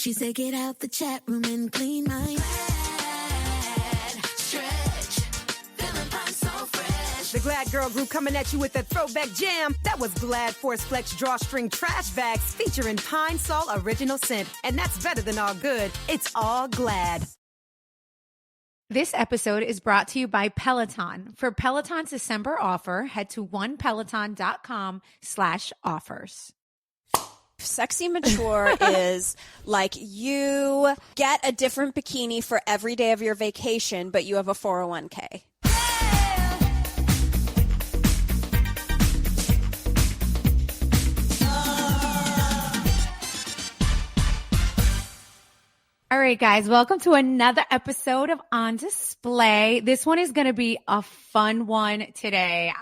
She said, get out the chat room and clean my stretch. Feeling fine, so fresh. The Glad Girl Group coming at you with a throwback jam. That was Glad Force Flex Drawstring Trash Bags featuring Pine Sol Original Scent. And that's better than all good. It's all Glad. This episode is brought to you by Peloton. For Peloton's December offer, head to onepeloton.com/offers. Sexy mature is like you get a different bikini for every day of your vacation, but you have a 401k. All right, guys, welcome to another episode of On Display. This one is going to be a fun one today.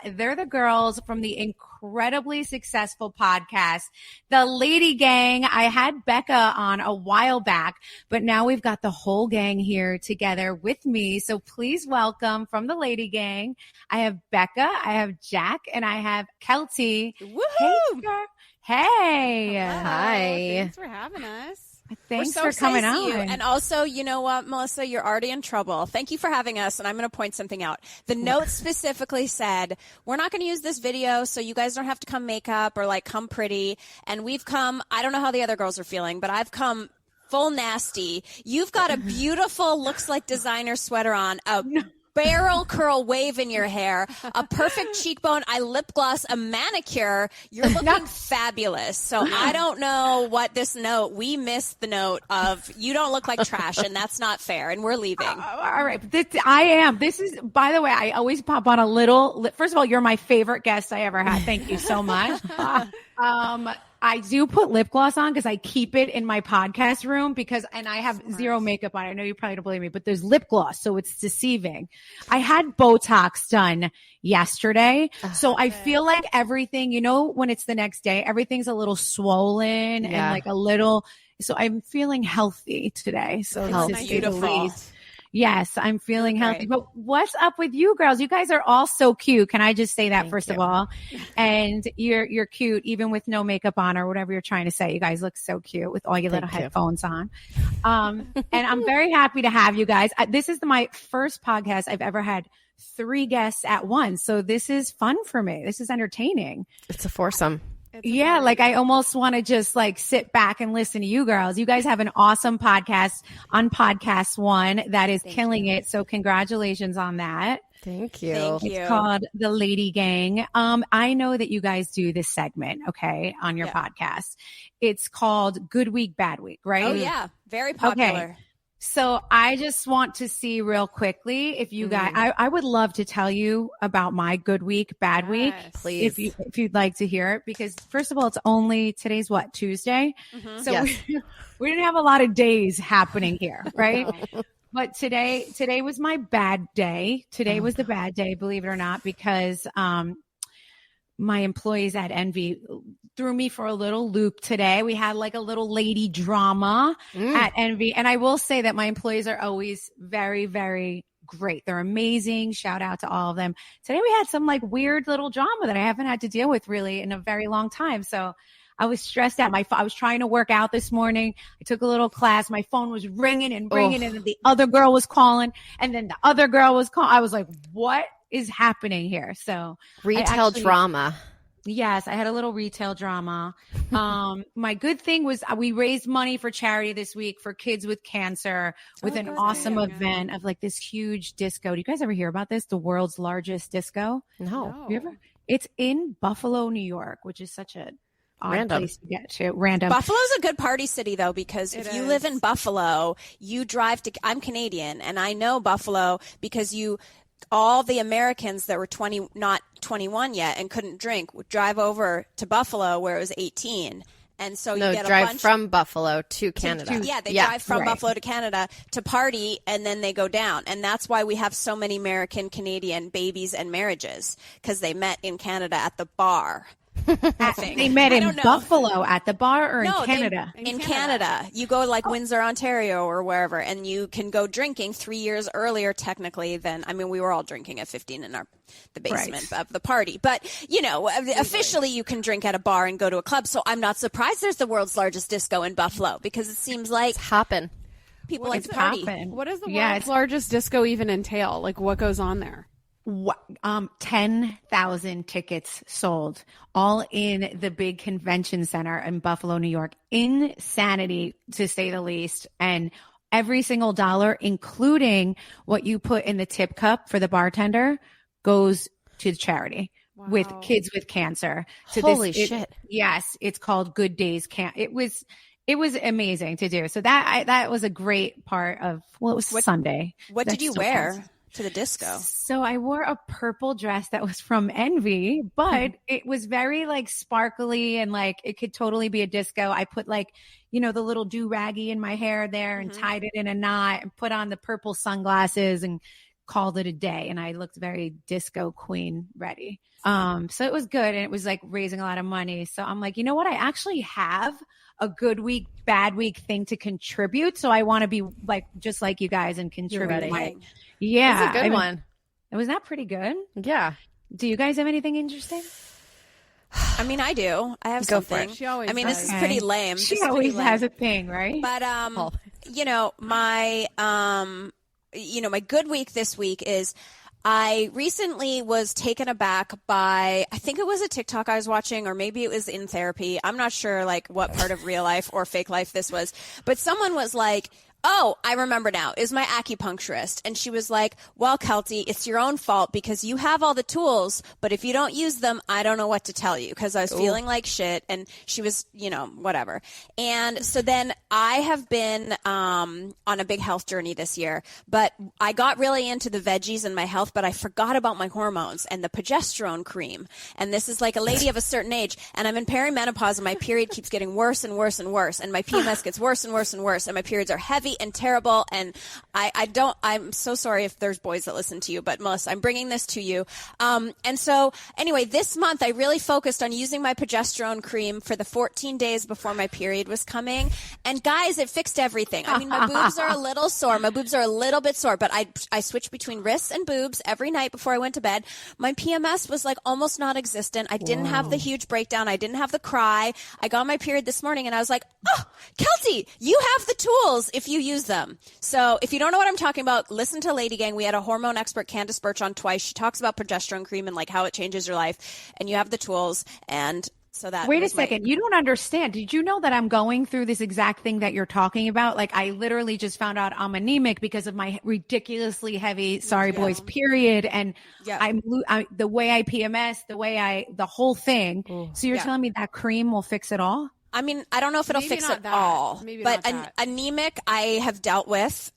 They're the girls from the incredibly successful podcast, the LadyGang. I had Becca on a while back, but now we've got the whole gang here together with me. So please welcome from the LadyGang. I have Becca, I have Jack, and I have Kelty. Woohoo! Hey. Hi. Thanks for having us. Thanks We're so for coming excited to on. see you. And also, you know what, Melissa, you're already in trouble. Thank you for having us. And I'm going to point something out. The note specifically said, we're not going to use this video, so you guys don't have to come makeup or like come pretty. And we've come, I don't know how the other girls are feeling, but I've come full nasty. You've got a beautiful, looks like designer sweater on, a barrel curl wave in your hair, a perfect cheekbone, eye lip gloss, a manicure. You're looking fabulous. So I don't know what this note, we missed the note of you don't look like trash, and that's not fair, and we're leaving. All right. I am. This is, by the way, I always pop on a little, first of all, you're my favorite guest I ever had. Thank you so much. I do put lip gloss on because I keep it in my podcast room and I have zero makeup on. I know you probably don't believe me, but there's lip gloss, so it's deceiving. I had Botox done yesterday, so I feel like everything, you know, when it's the next day, everything's a little swollen and like a little, so I'm feeling healthy today. So this is beautiful. Yes, I'm feeling healthy. Right. But what's up with you girls? You guys are all so cute. Can I just say that first of all? And you're cute even with no makeup on or whatever you're trying to say. You guys look so cute with all your little headphones on. And I'm very happy to have you guys. This is my first podcast I've ever had 3 guests at once. So this is fun for me. This is entertaining. It's a foursome. Yeah, like I almost want to just like sit back and listen to you girls. You guys have an awesome podcast on PodcastOne that is killing it. So congratulations on that. Thank you. Thank you. It's called the LadyGang. I know that you guys do this segment, okay, on your podcast. It's called Good Week, Bad Week, right? Oh, yeah. Very popular. Okay. So I just want to see real quickly if you guys, I would love to tell you about my good week, bad week, please. If you'd like to hear it, because first of all, it's only today's what, Tuesday. So we didn't have a lot of days happening here, right? But today was my bad day. Today was the bad day, believe it or not, because my employees at Envy threw me for a little loop today. We had like a little lady drama at Envy. And I will say that my employees are always very, very great. They're amazing. Shout out to all of them. Today we had some like weird little drama that I haven't had to deal with really in a very long time. So I was stressed out. I was trying to work out this morning. I took a little class. My phone was ringing and ringing, and then the other girl was calling, and then the other girl was calling. I was like, what is happening here? So retail drama. Yes, I had a little retail drama. My good thing was we raised money for charity this week for kids with cancer with an awesome event of like this huge disco. Do you guys ever hear about this? The world's largest disco? No. You ever? It's in Buffalo, New York, which is such a odd place to get to. Random. Buffalo's a good party city, though, because if you live in Buffalo, you drive to – I'm Canadian, and I know Buffalo because all the Americans that were not 21 yet and couldn't drink would drive over to Buffalo where it was 18. And so you get a drive bunch from Buffalo to Canada. They drive from Buffalo to Canada to party, and then they go down. And that's why we have so many American-Canadian babies and marriages, because they met in Canada at the bar. They met I in don't know. Buffalo at the bar or No, in Canada? In Canada. You go like Windsor, Ontario or wherever, and you can go drinking 3 years earlier technically than, I mean, we were all drinking at 15 in the basement of the party. But, you know, officially you can drink at a bar and go to a club. So I'm not surprised there's the world's largest disco in Buffalo because it seems like Hoppin'. people like to party. What does the world's largest disco even entail? Like, what goes on there? 10,000 tickets sold, all in the big convention center in Buffalo, New York. Insanity, to say the least. And every single dollar, including what you put in the tip cup for the bartender, goes to charity with kids with cancer. So Holy shit. Yes, it's called Good Days Camp. It was amazing to do. So that was a great part of, well, it was Sunday. What did you wear to the disco? So I wore a purple dress that was from Envy, but it was very like sparkly and like it could totally be a disco. I put like, you know, the little do-raggy in my hair there and tied it in a knot and put on the purple sunglasses and called it a day. And I looked very disco queen ready. So it was good. And it was like raising a lot of money. So I'm like, you know what? I actually have a good week, bad week thing to contribute. So I want to be like, just like you guys and contribute. Yeah. That's a good one. Was that pretty good? Yeah. Do you guys have anything interesting? I mean, I do. I have Go for something. it. She always I mean, does. this is pretty lame. She This is always pretty lame. has a thing, right? But you know, my my good week this week is I recently was taken aback by, I think it was a TikTok I was watching, or maybe it was in therapy. I'm not sure like what part of real life or fake life this was, but someone was like, oh, I remember now. It was my acupuncturist. And she was like, well, Kelty, it's your own fault because you have all the tools, but if you don't use them, I don't know what to tell you because I was feeling like shit. And she was, you know, whatever. And so then I have been on a big health journey this year, but I got really into the veggies and my health, but I forgot about my hormones and the progesterone cream. And this is like a lady of a certain age. And I'm in perimenopause and my period keeps getting worse and worse and worse. And my PMS gets worse and worse and worse. And my periods are heavy and terrible. And I'm so sorry if there's boys that listen to you, but Melissa, I'm bringing this to you. And so anyway, this month I really focused on using my progesterone cream for the 14 days before my period was coming. And guys, it fixed everything. I mean, my boobs are a little sore. My boobs are a little bit sore, but I switched between wrists and boobs every night before I went to bed. My PMS was like almost non-existent. I didn't have the huge breakdown. I didn't have the cry. I got my period this morning and I was like, oh, Kelty, you have the tools if you use them. So if you don't know what I'm talking about, listen to LadyGang. We had a hormone expert, Candace Birch, on twice. She talks about progesterone cream and like how it changes your life, and you have the tools. And so that Wait a second. You don't understand. Did you know that I'm going through this exact thing that you're talking about? Like I literally just found out I'm anemic because of my ridiculously heavy, boys period. And I'm the way I PMS, the whole thing. Ooh. So you're telling me that cream will fix it all? I mean, I don't know if it'll fix it all, but anemic I have dealt with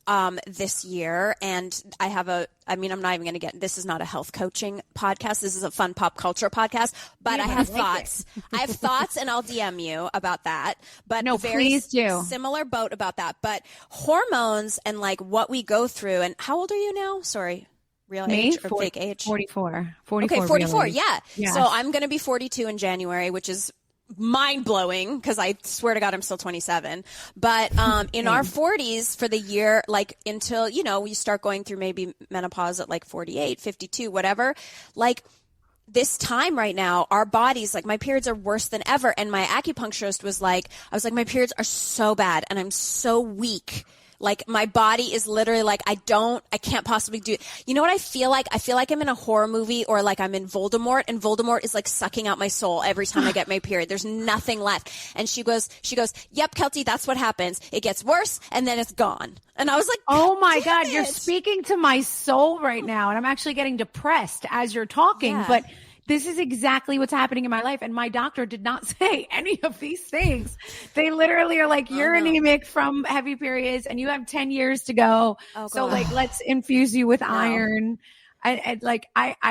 this year, and I'm not even going to get, this is not a health coaching podcast. This is a fun pop culture podcast, but I have thoughts. I have thoughts, and I'll DM you about that. But no, please do. Similar boat about that. But hormones and like what we go through, and how old are you now? Sorry. Real age or fake age? 44. Okay, 44. Really. Yeah. Yes. So I'm going to be 42 in January, which is mind-blowing because I swear to God I'm still 27. But in our 40s for the year, like until, you know, we start going through maybe menopause at like 48, 52, whatever, like this time right now, our bodies, like my periods are worse than ever. And my acupuncturist was like, I was like, my periods are so bad and I'm so weak. Like my body is literally like, I can't possibly do it. You know what I feel like? I feel like I'm in a horror movie or like I'm in Voldemort, and Voldemort is like sucking out my soul every time I get my period. There's nothing left. And she goes, yep, Kelty, that's what happens. It gets worse and then it's gone. And I was like, oh my God, you're speaking to my soul right now. And I'm actually getting depressed as you're talking, but this is exactly what's happening in my life. And my doctor did not say any of these things. They literally are like, you're anemic from heavy periods and you have 10 years to go. Oh, so like, let's infuse you with iron. I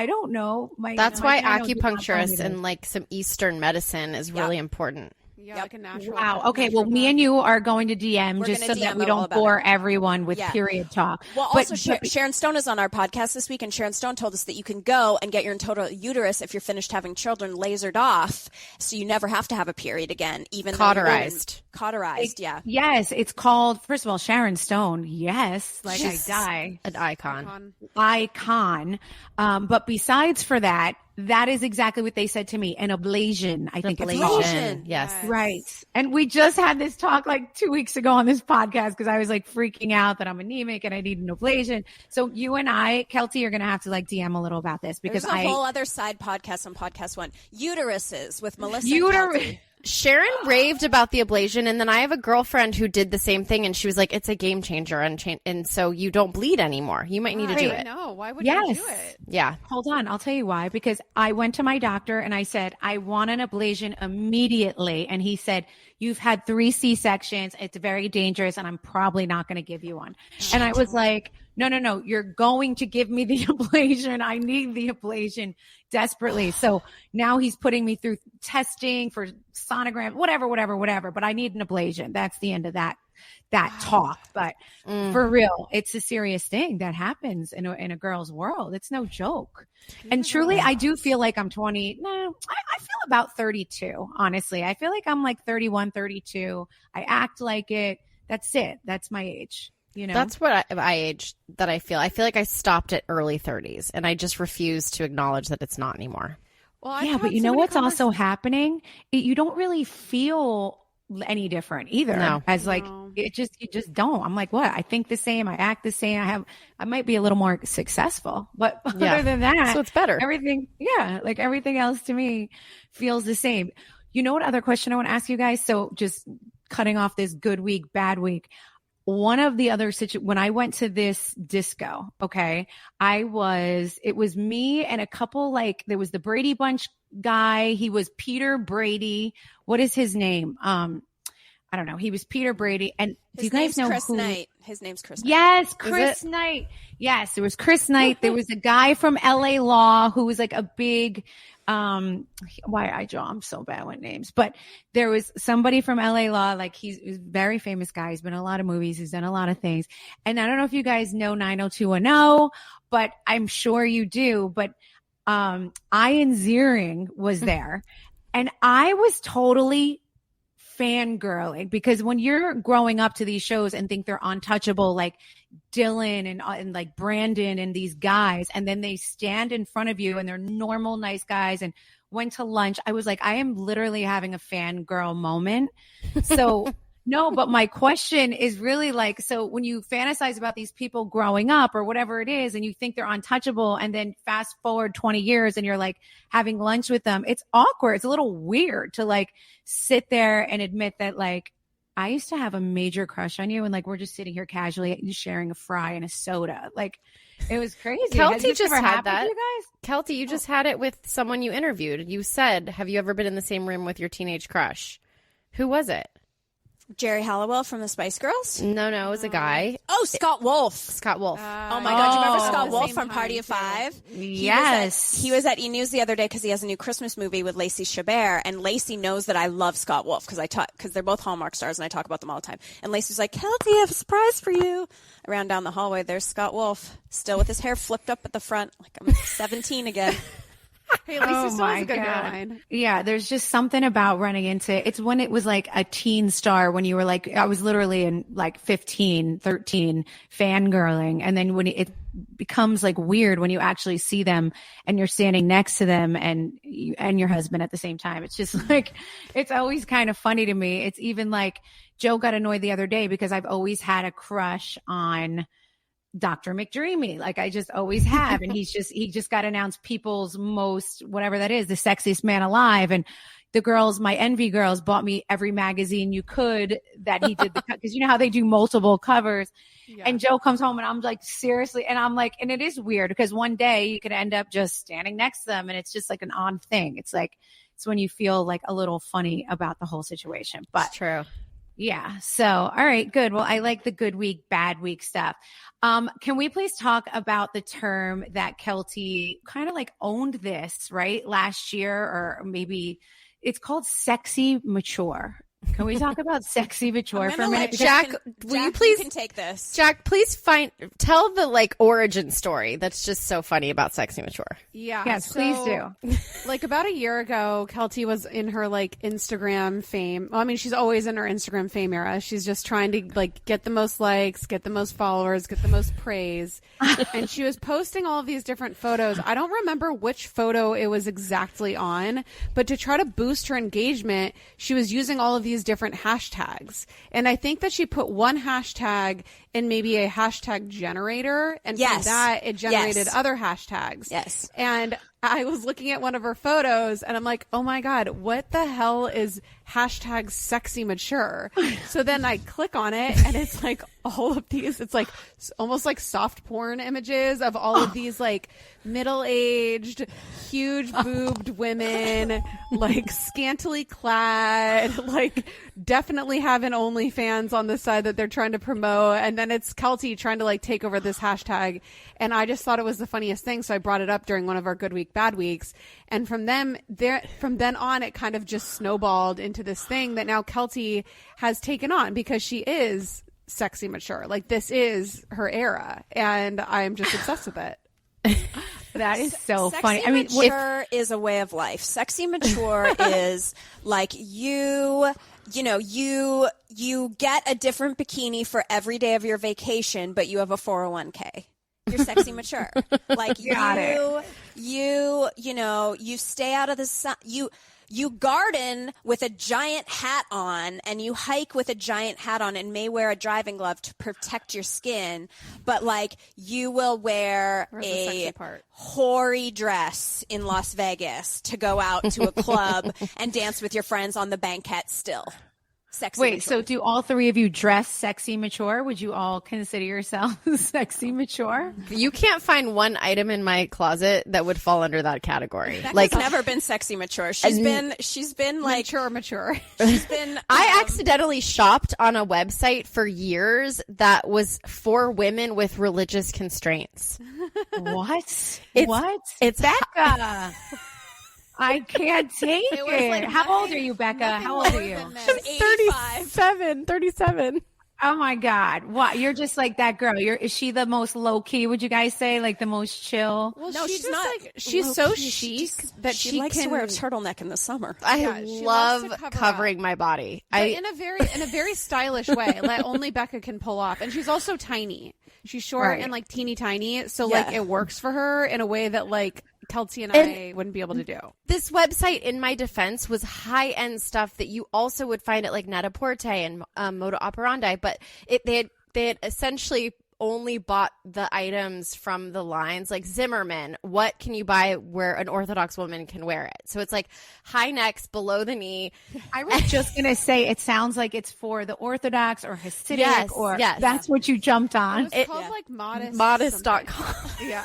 don't know. That's why acupuncturist and like some Eastern medicine is really important. Yeah, Yep. like a natural. Wow. Okay. natural Well, me pad. and you are going to DM We're just gonna so that DM we it all don't about bore it. everyone with Yeah. period talk. Well, But- also, Sharon Stone is on our podcast this week, and Sharon Stone told us that you can go and get your total uterus, if you're finished having children, lasered off, so you never have to have a period again, even Cauterized. Cauterized, yeah. Yes, it's called, first of all, Sharon Stone. Yes. Like I die. An icon. Icon. But besides for that, that is exactly what they said to me. An ablation, I think it's called. Ablation. Yes. Right. And we just had this talk like 2 weeks ago on this podcast because I was like freaking out that I'm anemic and I need an ablation. So you and I, Kelty, are going to have to like DM a little about this because There's a whole other side podcast on PodcastOne, Uteruses with Melissa and uterus. Kelty. Sharon raved about the ablation, and then I have a girlfriend who did the same thing, and she was like, it's a game changer, and so you don't bleed anymore. You might need to do it. No, why would Yes. you do it? Yeah. Hold on. I'll tell you why. Because I went to my doctor and I said, I want an ablation immediately. And he said, you've had 3 C-sections. It's very dangerous and I'm probably not going to give you one. And I was like, no. You're going to give me the ablation. I need the ablation desperately. So now he's putting me through testing for sonogram, whatever. But I need an ablation. That's the end of that talk. But for real, it's a serious thing that happens in a girl's world. It's no joke. And truly, I do feel like I'm 20. No, I feel about 32, honestly. I feel like I'm like 31, 32. I act like it. That's it. That's my age. You know, That's what I age that I feel. I feel like I stopped at early 30s, and I just refuse to acknowledge that it's not anymore. Well, I've yeah, had but you so know many what's also happening? You don't really feel any different either. No. As like you just don't. I'm like, what? I think the same. I act the same. I might be a little more successful, but Yeah. other than that, So it's better. Everything else to me feels the same. You know what other question I want to ask you guys? So just cutting off this good week, bad week. One of the other when I went to this disco, okay, it was me and a couple, like there was the Brady Bunch guy. He was Peter Brady. What is his name? I don't know. He was Peter Brady. And do you guys know Chris who? Knight. His name's Chris Knight. Yes, Chris Knight. Yes, it was Chris Knight. There was a guy from LA Law who was like a big, I'm so bad with names, but there was somebody from LA Law, like he's a very famous guy. He's been in a lot of movies. He's done a lot of things. And I don't know if you guys know 90210, but I'm sure you do. But Ian Ziering was there and I was totally fangirling because when you're growing up to these shows and think they're untouchable, like Dylan and like Brandon and these guys, and then they stand in front of you and they're normal, nice guys and went to lunch. I was like, I am literally having a fangirl moment. So no, but my question is really like, so when you fantasize about these people growing up or whatever it is, and you think they're untouchable, and then fast forward 20 years and you're like having lunch with them, it's awkward. It's a little weird to like sit there and admit that like, I used to have a major crush on you. And like, we're just sitting here casually sharing a fry and a soda. Like it was crazy. Kelty Has this just ever had happened to that. you guys? Kelty, you just had it with someone you interviewed. You said, have you ever been in the same room with your teenage crush? Who was it? Jerry Halliwell from the Spice Girls. No, it was a guy. Oh, Scott Wolf. Scott Wolf. Oh my God! Do you remember Scott the Wolf same from time, Party of too. Five? Yes. He was at E! News the other day because he has a new Christmas movie with Lacey Chabert, and Lacey knows that I love Scott Wolf because they're both Hallmark stars, and I talk about them all the time. And Lacey's like, "Kelty, I have a surprise for you." I ran down the hallway. There's Scott Wolf, still with his hair flipped up at the front, like I'm 17 again. Hey, at least Oh it's still my has a good God. hairline. Yeah, there's just something about running into it's when it was like a teen star when you were like, I was literally in like 15, 13 fangirling. And then when it becomes like weird when you actually see them and you're standing next to them and your husband at the same time. It's just like, it's always kind of funny to me. It's even like Joe got annoyed the other day because I've always had a crush on Dr. McDreamy. Like I just always have. And he just got announced people's most, whatever that is, the sexiest man alive. And the girls, my Envy girls, bought me every magazine you could that he did because you know how they do multiple covers. Yeah. And Joe comes home and I'm like, seriously. And I'm like, and it is weird because one day you could end up just standing next to them and it's just like an odd thing. It's like, it's when you feel like a little funny about the whole situation. But It's true. yeah. So, all right, good. Well, I like the good week, bad week stuff. Can we please talk about the term that Kelty kind of like owned this, right? Last year or maybe It's called Sexy Mature. Can we talk about Sexy Mature for a minute? Jack, will you please can take this? Jack, please tell the like origin story that's just so funny about Sexy Mature. Yeah. Yes, please do. Like about a year ago, Kelty was in her like Instagram fame. Well, I mean, she's always in her Instagram fame era. She's just trying to like get the most likes, get the most followers, get the most praise. And she was posting all of these different photos. I don't remember which photo it was exactly on, but to try to boost her engagement, she was using all of these different hashtags. And I think that she put one hashtag in maybe a hashtag generator, and from that it generated other hashtags. Yes. And I was looking at one of her photos and I'm like, oh my God, what the hell is hashtag sexy mature? So then I click on it and it's like all of these, it's like almost like soft porn images of all of these like middle-aged, huge boobed women, like scantily clad, like definitely have an OnlyFans on the side that they're trying to promote. And then it's Kelty trying to like take over this hashtag. And I just thought it was the funniest thing. So I brought it up during one of our Good Week, Bad Weeks. And from then on, it kind of just snowballed into this thing that now Kelty has taken on because she is sexy mature. Like this is her era. And I'm just obsessed with it. That is so Sexy funny. I mean, mature is a way of life. Sexy mature is like you get a different bikini for every day of your vacation, but you have a 401k. You're sexy mature. Like you stay out of the sun. You garden with a giant hat on and you hike with a giant hat on and may wear a driving glove to protect your skin, but like you will wear a hoary dress in Las Vegas to go out to a club and dance with your friends on the banquette still. Sexy wait, mature. so do all three of you dress sexy mature? Would you all consider yourselves sexy mature? You can't find one item in my closet that would fall under that category. Like never been sexy mature. She's been like mature. She's been. I accidentally shopped on a website for years that was for women with religious constraints. What? It's Becca. I can't take it. Like How old are you, Becca? How old are you? 37. Oh my God. What? You're just like that girl. Is she the most low key, would you guys say? Like the most chill? Well, no, she's not. Like, she's so chic that she likes to wear a turtleneck in the summer. I love covering my body. In a very stylish way that only Becca can pull off. And she's also tiny. She's short and like teeny tiny. So like it works for her in a way that like Kelty and I wouldn't be able to do. This website, in my defense, was high-end stuff that you also would find at like Net-a-Porter and Moda Operandi, but they had essentially only bought the items from the lines like Zimmerman. What can you buy where an Orthodox woman can wear it? So it's like high necks, below the knee. I was just going to say, it sounds like it's for the Orthodox or Hasidic that's what you jumped on. It's called like Modest. Modest.com. Yeah.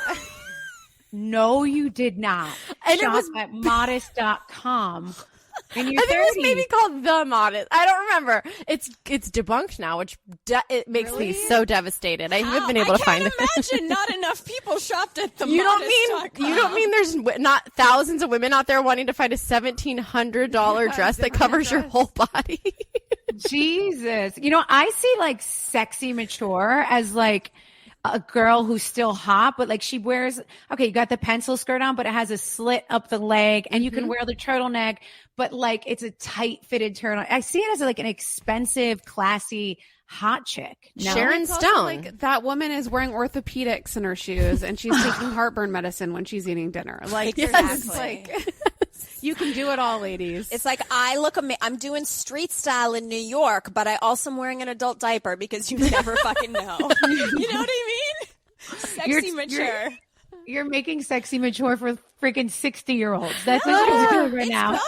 No, you did not. And Shop it was at modest.com. In your I think 30s. it was maybe called The Modest. I don't remember. It's debunked now, which it makes me so devastated. I haven't been able to find it. I can't imagine not enough people shopped at the You Modest.com. don't mean there's not thousands of women out there wanting to find a $1,700 dress that covers your whole body? Jesus. I see like sexy mature as like a girl who's still hot, but like she wears, you got the pencil skirt on, but it has a slit up the leg and you can wear the turtleneck, but like it's a tight fitted turtleneck. I see it as like an expensive, classy, hot chick. No? Sharon Stone. Like that woman is wearing orthopedics in her shoes and she's taking heartburn medicine when she's eating dinner. Like, you can do it all, ladies. It's like I'm doing street style in New York, but I also am wearing an adult diaper because you never fucking know. You know what I mean? Sexy mature. You're making sexy mature for freaking 60-year-olds. That's what you're doing right now.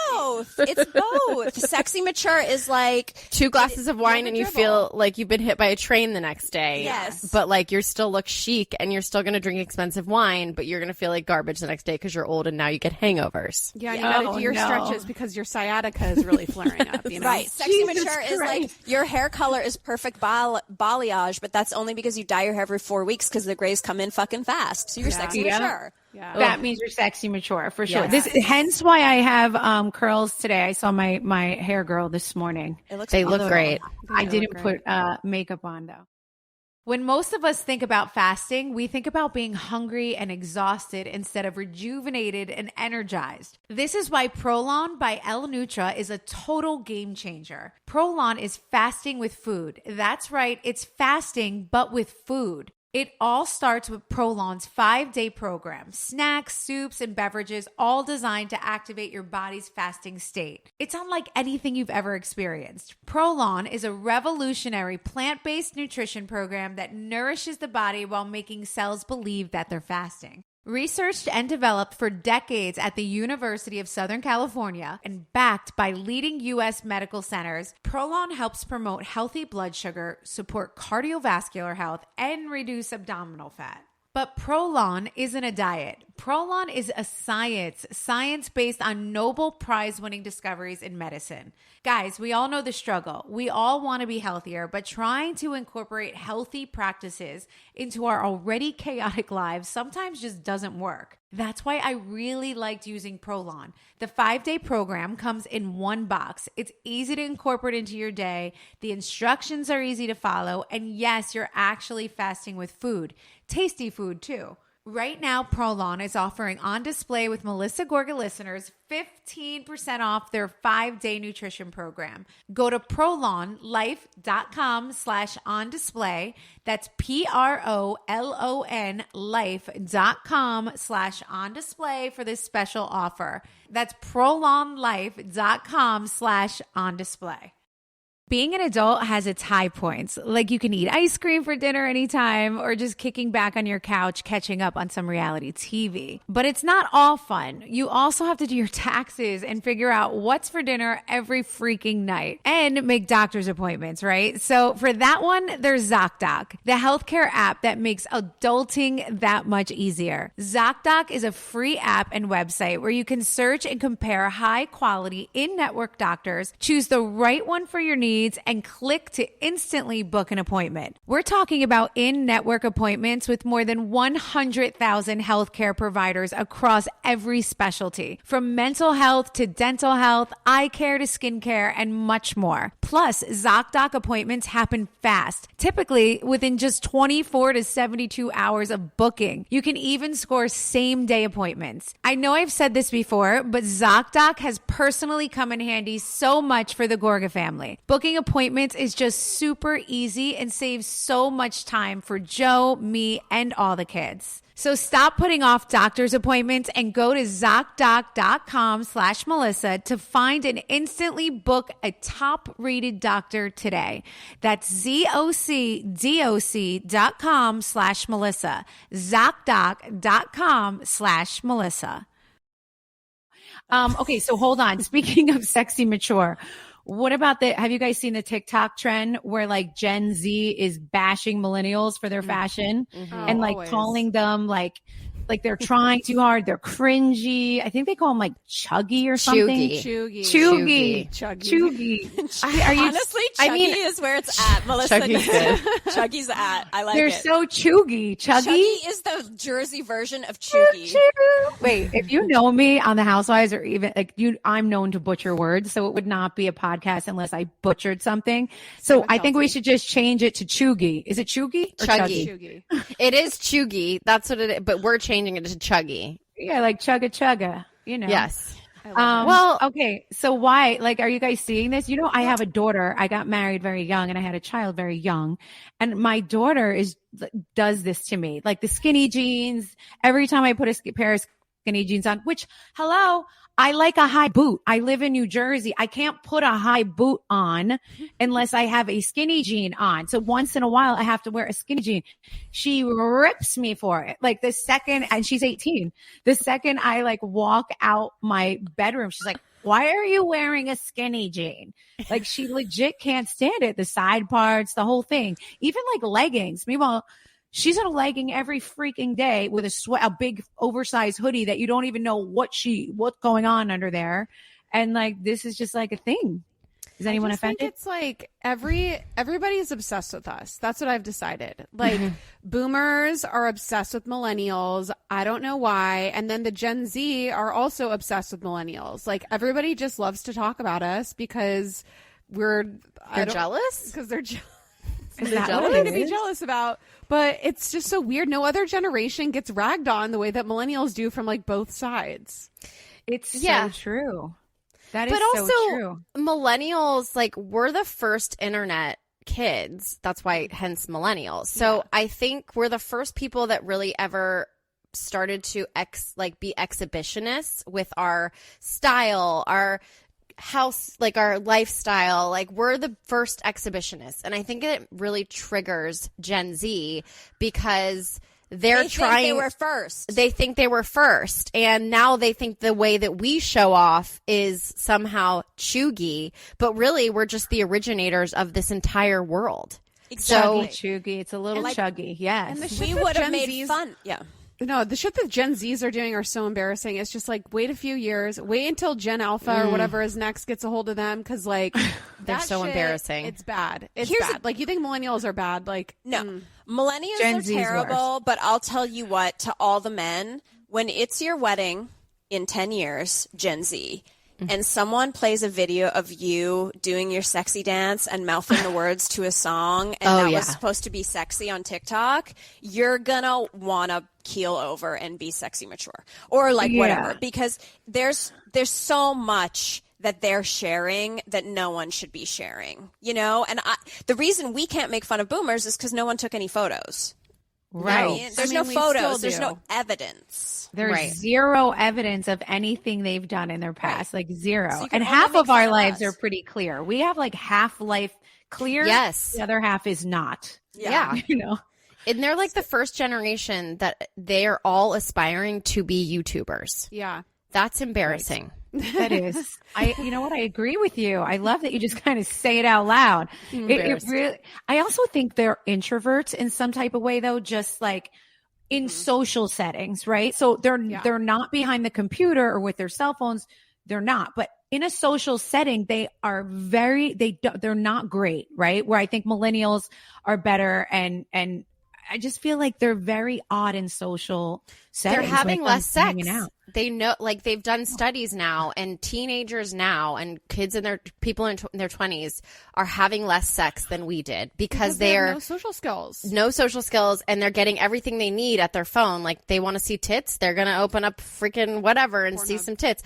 It's both. Sexy mature is like 2 glasses of wine and you feel like you've been hit by a train the next day. Yes. But like you still look chic and you're still going to drink expensive wine, but you're going to feel like garbage the next day because you're old and now you get hangovers. Yeah, you got to do your stretches because your sciatica is really flaring up. Right. Sexy mature is like your hair color is perfect balayage, but that's only because you dye your hair every 4 weeks because the grays come in fucking fast. So you're sexy mature. Yeah. That means you're sexy mature for sure. Yes. Hence why I have curls today. I saw my hair girl this morning. They look great. I didn't put makeup on though. When most of us think about fasting, we think about being hungry and exhausted instead of rejuvenated and energized. This is why Prolon by L Nutra is a total game changer. Prolon is fasting with food. That's right, it's fasting, but with food. It all starts with Prolon's 5-day program. Snacks, soups, and beverages all designed to activate your body's fasting state. It's unlike anything you've ever experienced. Prolon is a revolutionary plant-based nutrition program that nourishes the body while making cells believe that they're fasting. Researched and developed for decades at the University of Southern California and backed by leading U.S. medical centers, Prolon helps promote healthy blood sugar, support cardiovascular health, and reduce abdominal fat. But Prolon isn't a diet. Prolon is a science based on Nobel Prize-winning discoveries in medicine. Guys, we all know the struggle. We all want to be healthier, but trying to incorporate healthy practices into our already chaotic lives sometimes just doesn't work. That's why I really liked using Prolon. The 5-day program comes in one box. It's easy to incorporate into your day. The instructions are easy to follow. And yes, you're actually fasting with food. Tasty food too. Right now, Prolon is offering On Display with Melissa Gorga listeners 15% off their 5-day nutrition program. Go to prolonlife.com/ondisplay. That's PROLON life.com/ondisplay for this special offer. That's prolonlife.com/ondisplay. Being an adult has its high points, like you can eat ice cream for dinner anytime or just kicking back on your couch catching up on some reality TV. But it's not all fun. You also have to do your taxes and figure out what's for dinner every freaking night and make doctor's appointments, right? So for that one, there's ZocDoc, the healthcare app that makes adulting that much easier. ZocDoc is a free app and website where you can search and compare high-quality in-network doctors, choose the right one for your needs, and click to instantly book an appointment. We're talking about in-network appointments with more than 100,000 healthcare providers across every specialty, from mental health to dental health, eye care to skincare, and much more. Plus, ZocDoc appointments happen fast, typically within just 24 to 72 hours of booking. You can even score same-day appointments. I know I've said this before, but ZocDoc has personally come in handy so much for the Gorga family. Booking appointments is just super easy and saves so much time for Joe, me, and all the kids. So stop putting off doctor's appointments and go to ZocDoc.com/Melissa to find and instantly book a top-rated doctor today. That's ZocDoc.com/Melissa. ZocDoc.com/Melissa. Okay, so hold on. Speaking of sexy mature, what about have you guys seen the TikTok trend where like Gen Z is bashing millennials for their fashion and like always. calling them like they're trying too hard, they're cringy. I think they call them like chuggy or something. Chuggy. Chuggy. Are you, honestly, Chuggy is where it's at, Melissa. Chuggy's good. Chuggy's at. I like They're it. so chuggy. Chuggy is the Jersey version of Chuggy. Wait, if you know me on the Housewives or even like you, I'm known to butcher words, so it would not be a podcast unless I butchered something. So I think we should just change it to chuggy. Is it chuggy or Chuggy. It is chuggy. That's what it is, but we're changing it to chuggy. Yeah, like chugga, you know. Yes. Well, okay. So why, like, are you guys seeing this? You know, I have a daughter. I got married very young and I had a child very young. And my daughter does this to me, like the skinny jeans. Every time I put a pair of skinny jeans on, which, hello, I like a high boot. I live in New Jersey. I can't put a high boot on unless I have a skinny jean on. So once in a while, I have to wear a skinny jean. She rips me for it. Like the second, and she's 18, the second I like walk out my bedroom, she's like, why are you wearing a skinny jean? Like she legit can't stand it. The side parts, the whole thing, even like leggings. Meanwhile, she's in a legging every freaking day with a big oversized hoodie that you don't even know what's going on under there. And like, this is just like a thing. Is anyone I just think offended? it's like everybody's obsessed with us. That's what I've decided. Like boomers are obsessed with millennials. I don't know why. And then the Gen Z are also obsessed with millennials. Like everybody just loves to talk about us because they're jealous? Because they're jealous. Is There's that what nothing it to be is? jealous about, but it's just so weird. No other generation gets ragged on the way that millennials do from like both sides. It's Yeah. so true. That is But also, so true. millennials, like, we're the first internet kids. That's why, hence millennials. So I think we're the first people that really ever started to be exhibitionists with our style, our house, like our lifestyle. Like, we're the first exhibitionists. And I think it really triggers Gen Z because they're They trying. think they were first. They think they were first, and now they think the way that we show off is somehow chuggy, but really we're just the originators of this entire world. Exactly. Chuggy. It's a little chuggy. Yes. And the We shit that would have Gen made Zs fun. Yeah. No, the shit that Gen Zs are doing are so embarrassing. It's just like, wait a few years, wait until Gen Alpha or whatever is next gets a hold of them, because like They're that so shit, embarrassing. It's bad. It's Here's bad. Like, you think millennials are bad? Like, No. Millennials Gen are Z's terrible, but I'll tell you what, to all the men, when it's your wedding in 10 years, Gen Z, and someone plays a video of you doing your sexy dance and mouthing the words to a song, and that was supposed to be sexy on TikTok, you're gonna want to keel over and be sexy mature or like whatever, because there's so much that they're sharing that no one should be sharing, you know? And the reason we can't make fun of boomers is because no one took any photos. right. There's I mean, no we photos. still There's do. no evidence. There's Right. zero evidence of anything they've done in their past, like zero. So you can and only half make of our fun of lives us. are pretty clear. We have like half life clear. Yes. The other half is not. Yeah. You know? And they're like the first generation that they're all aspiring to be YouTubers. yeah. That's embarrassing. That is. You know what? I agree with you. I love that you just kind of say it out loud. It really, I also think they're introverts in some type of way, though, just like in social settings, right? So they're not behind the computer or with their cell phones. They're not. But in a social setting, they are they're not great, right? Where I think millennials are better, and I just feel like they're very odd in social settings. They're having when it less comes to hanging sex. out. They know, like, they've done studies now, and teenagers now and kids in their people in their 20s are having less sex than we did because they have they're no social skills. no social skills, and they're getting everything they need at their phone. Like, they want to see tits, they're going to open up freaking whatever and see some tits.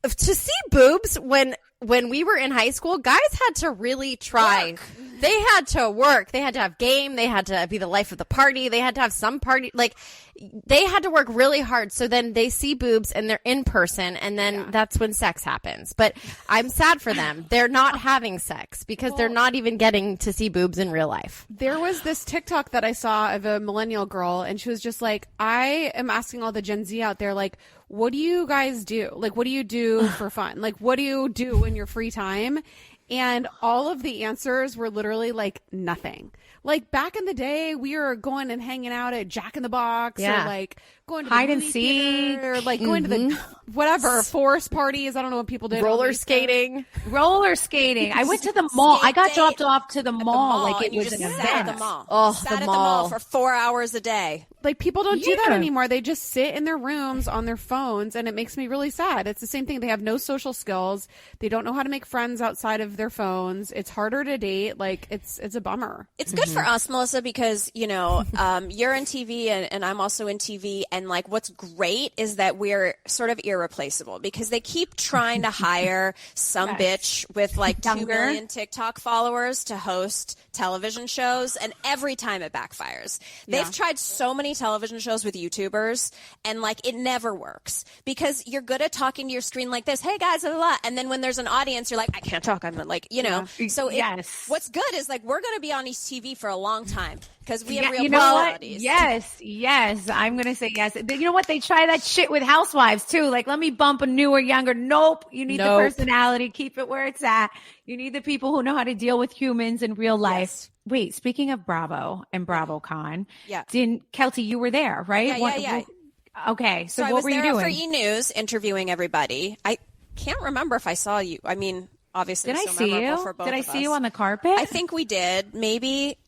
To see boobs when we were in high school, guys had to really try. They had to work. They had to have game. They had to be the life of the party. They had to have some party. Like, they had to work really hard. So then they see boobs and they're in person, and then that's when sex happens. But I'm sad for them. They're not having sex because they're not even getting to see boobs in real life. There was this TikTok that I saw of a millennial girl, and she was just like, I am asking all the Gen Z out there, like, what do you guys do? Like, what do you do for fun? Like, what do you do in your free time? And all of the answers were literally like nothing. Like, back in the day, we were going and hanging out at Jack in the Box, or like going to the Hide and movie seek. theater, or like going to the whatever forest parties. I don't know what people did. Roller skating. Roller skating. I went to the mall. I got Skate dropped off to the mall like it and you was just an sat at event. the mall. Oh, sat the at the mall. mall for 4 hours a day. Like, people don't do that Yeah. anymore. They just sit in their rooms on their phones, and it makes me really sad. It's the same thing. They have no social skills. They don't know how to make friends outside of their phones. It's harder to date. Like, it's a bummer. It's good for us, Melissa, because, you know, you're in TV and I'm also in TV. And like, what's great is that we're sort of irreplaceable because they keep trying to hire some bitch with like 2 Younger. million TikTok followers to host television shows. And every time it backfires. They've tried so many television shows with YouTubers, and like, it never works because you're good at talking to your screen like this. Hey guys, blah, blah, blah. And then when there's an audience, you're like, I can't talk. I'm like, you know, so what's good is like, we're going to be on TV for a long time because we have real you know what? personalities. Yes. I'm gonna say yes. You know what? They try that shit with Housewives too. Like, let me bump a newer, younger. Nope. You need the personality. Keep it where it's at. You need the people who know how to deal with humans in real life. Wait, speaking of Bravo and BravoCon, Kelty, you were there, right? Yeah. Okay, so I what was were you there doing? for E! News interviewing everybody. I can't remember if I saw you. I mean, obviously Did I so see memorable you? for both Did I of see us. you on the carpet? I think we did. Maybe.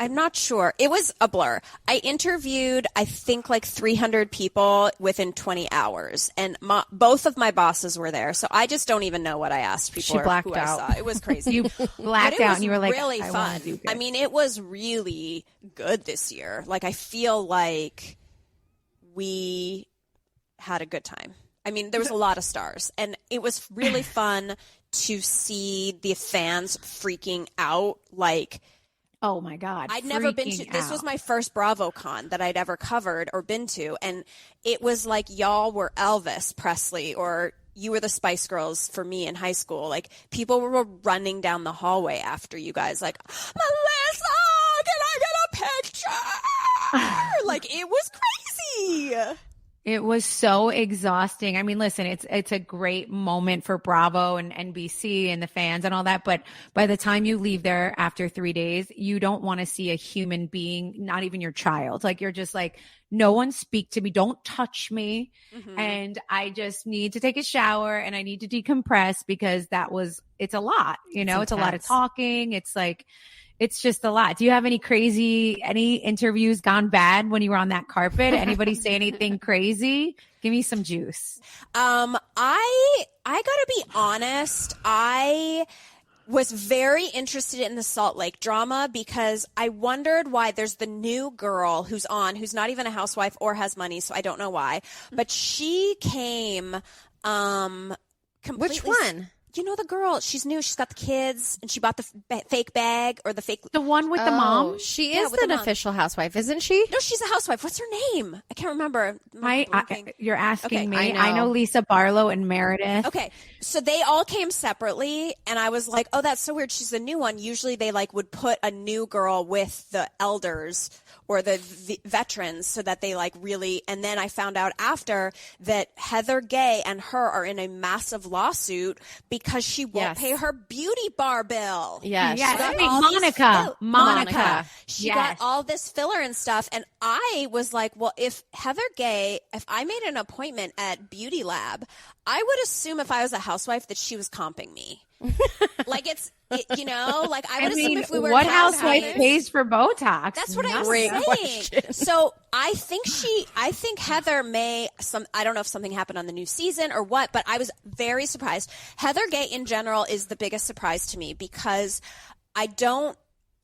I'm not sure. It was a blur. I interviewed, I think, like 300 people within 20 hours, and both of my bosses were there. So I just don't even know what I asked people She or blacked who out. I saw. It was crazy. You blacked But it out was and you were like, really I wanna fun. do good. I mean, it was really good this year. Like, I feel like we had a good time. I mean, there was a lot of stars, and it was really fun to see the fans freaking out. Like, oh my God. I'd never been to, freaking this was out. my first BravoCon that I'd ever covered or been to. And it was like y'all were Elvis Presley or you were the Spice Girls for me in high school. Like, people were running down the hallway after you guys, like, Melissa, can I get a picture? Like, it was crazy. It was so exhausting. I mean, listen, it's a great moment for Bravo and NBC and the fans and all that. But by the time you leave there after 3 days, you don't want to see a human being, not even your child. Like, you're just like, no one speak to me. Don't touch me. Mm-hmm. And I just need to take a shower and I need to decompress because it's a lot, it's a lot of intense. talking. It's like, it's just a lot. Do you have any interviews gone bad when you were on that carpet? Anybody say anything crazy? Give me some juice. I gotta be honest. I was very interested in the Salt Lake drama because I wondered why there's the new girl who's not even a housewife or has money, so I don't know why. But she came completely. Which one? You know the girl, she's new, she's got the kids, and she bought the fake bag or the fake. The one with the mom? She Yeah, is with the an mom. official housewife, isn't she? No, she's a housewife. What's her name? I can't remember. You're asking Okay, me. I I know. know Lisa Barlow and Meredith. Okay, so they all came separately, and I was like, oh, that's so weird. She's the new one. Usually they would put a new girl with the elders or the veterans so that they really, and then I found out after that Heather Gay and her are in a massive lawsuit because she won't Yes. pay her beauty bar bill. Yes. Yes. got Wait, all these Monica. Monica. She Yes. got all this filler and stuff. And I was like, well, if I made an appointment at Beauty Lab, I would assume if I was a housewife that she was comping me. I would assume if we were what housewives- housewife pays for Botox? That's what I'm Great saying. question. So I think Heather may, I don't know if something happened on the new season or what, but I was very surprised. Heather Gay in general is the biggest surprise to me because I don't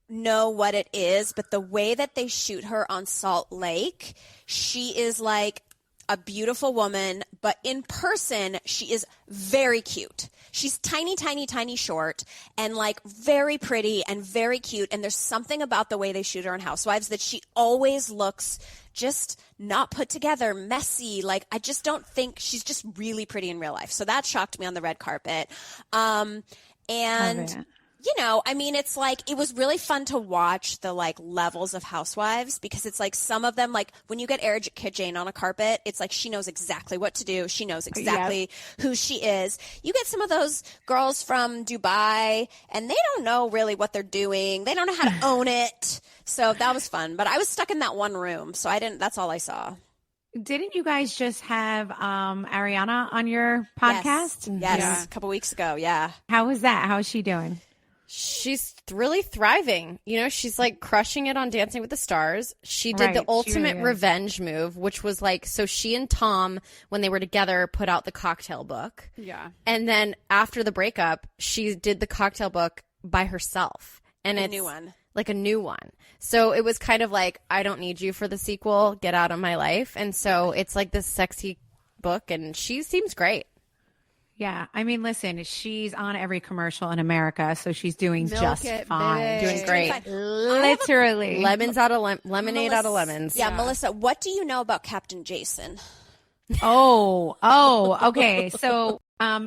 know what it is, but the way that they shoot her on Salt Lake, she is like a beautiful woman, but in person, she is very cute. She's tiny, tiny, tiny short and very pretty and very cute. And there's something about the way they shoot her on Housewives that she always looks just not put together, messy. I just don't think she's just really pretty in real life. So that shocked me on the red carpet. And it's it was really fun to watch the levels of housewives because it's some of them, when you get Erica Jane on a carpet, it's she knows exactly what to do. She knows exactly who she is. You get some of those girls from Dubai and they don't know really what they're doing. They don't know how to own it. So that was fun, but I was stuck in that one room. So that's all I saw. Didn't you guys just have Ariana on your podcast? Yes. Yeah. A couple weeks ago. Yeah. How was that? How is she doing? She's really thriving. She's crushing it on Dancing with the Stars. She did Right, the she ultimate really is. revenge move, which was so she and Tom, when they were together, put out the cocktail book. Yeah. And then after the breakup, she did the cocktail book by herself. And A it's new one. a new one. So it was kind of I don't need you for the sequel. Get out of my life. And so it's this sexy book and she seems great. Yeah. I mean, listen, she's on every commercial in America, so she's doing Milk just it, fine. baby. Doing great. Fine. Literally. Lemons out of lemonade out of lemons. Yeah, Melissa, what do you know about Captain Jason? Okay. So,